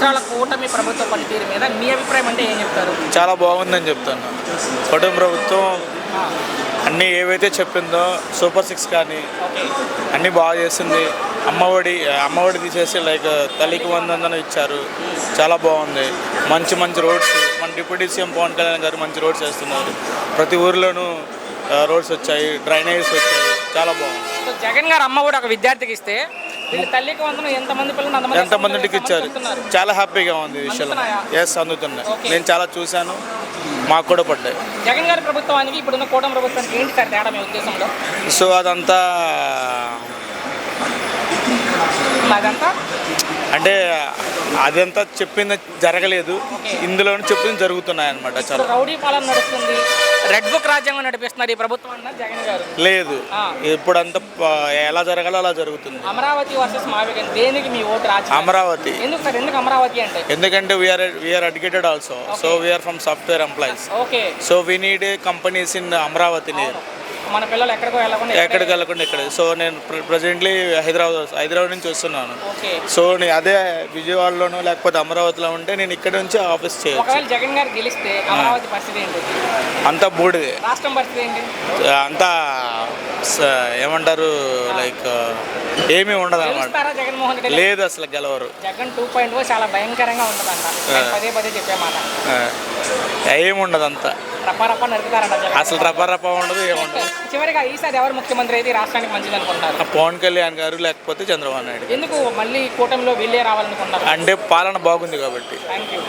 సంవత్సరాల కూటమి ప్రభుత్వ పనితీరు మీద మీ అభిప్రాయం అంటే ఏం చెప్తారు? చాలా బాగుందని చెప్తాను. కుటుంబ ప్రభుత్వం అన్నీ ఏవైతే చెప్పిందో సూపర్ 6 కానీ అన్నీ బాగా చేసింది. అమ్మఒడి తీసేసి లైక్ తల్లికి వందనం ఇచ్చారు, చాలా బాగుంది. మంచి మంచి రోడ్స్, మన డిప్యూటీ సీఎం పవన్ కళ్యాణ్ గారు మంచి రోడ్స్ వేస్తున్నారు. ప్రతి ఊరిలోనూ రోడ్స్ వచ్చాయి, డ్రైనేజెస్ వచ్చాయి, చాలా బాగుంది. జగన్ గారు అమ్మఒడి ఒక విద్యార్థికి ఇస్తే తల్లికి వందనం ఎంతమంది పిల్లలు ఎంతమందికి ఇచ్చారు, చాలా హ్యాపీగా ఉంది ఈ విషయంలో. ఎస్, అందుతున్నాయి. నేను చాలా చూశాను, మాకు కూడా పడ్డాయి. జగన్ గారి ప్రభుత్వానికి ఇప్పుడున్న కూటమి ప్రభుత్వానికి ఏంటి సార్ తేడా మీ ఉద్దేశంలో? సో అదంతా అంటే అదంతా చెప్పింది జరగలేదు, ఇందులో చెప్పింది జరుగుతున్నాయి అనమాట. చాలా రౌడీ పాలన నడుస్తుంది, రెడ్ బుక్ రాజ్యాంగం నడిపిస్తున్నారు ఈ ప్రభుత్వం అన్నారు జగన్ గారు. లేదు, ఇప్పుడంతా ఎలా జరగాలో అలా జరుగుతుంది. అమరావతి వర్సెస్ మావిగన్, దేనికి మీ ఓటు? అమరావతి. ఎందుకు సార్? ఎందుకు అమరావతి అంటే? ఎందుకంటే we're educated also, so we're from software employees. Okay. So we need companies in Amaravati. మన పిల్లలు ఎక్కడికి వెళ్ళకుండా ఇక్కడ. సో నేను ప్రజెంట్లీ హైదరాబాద్ నుంచి వస్తున్నాను. సో నేను అదే విజయవాడలోనో లేకపోతే అమరావతిలో ఉంటే నేను ఇక్కడ నుంచి ఆఫీస్ చేయొచ్చు. ఒకవేళ జగన్ గారు గెలిస్తే అమరావతి పరిస్థితి ఏంటి? అంతా బూడిదే. రాష్ట్రం పరిస్థితి ఏంటి? అంతా ఏమంటారు, లైక్ ఏమీ ఉండదు అన్నమాట. జగన్మోహన్ రెడ్డి లేదు, అసలు గెలవరు. జగన్ 2.0 చాలా భయంకరంగా ఉంటుందంట, పదే చెప్పే మాట. ఏముండదు, అంతా రప్ప నరుకుతారంట. అసలు రప్ప ఉండదు, ఏముండదు. చివరిగా ఈసారి ఎవరు ముఖ్యమంత్రి అయితే రాష్ట్రానికి మంచిది అనుకుంటున్నారు? పవన్ కళ్యాణ్ గారు లేకపోతే చంద్రబాబు నాయుడు. ఎందుకు మళ్ళీ కూటమిలో వీళ్ళే రావాలనుకుంటున్నారు? అంటే పాలన బాగుంది కాబట్టి. Thank you.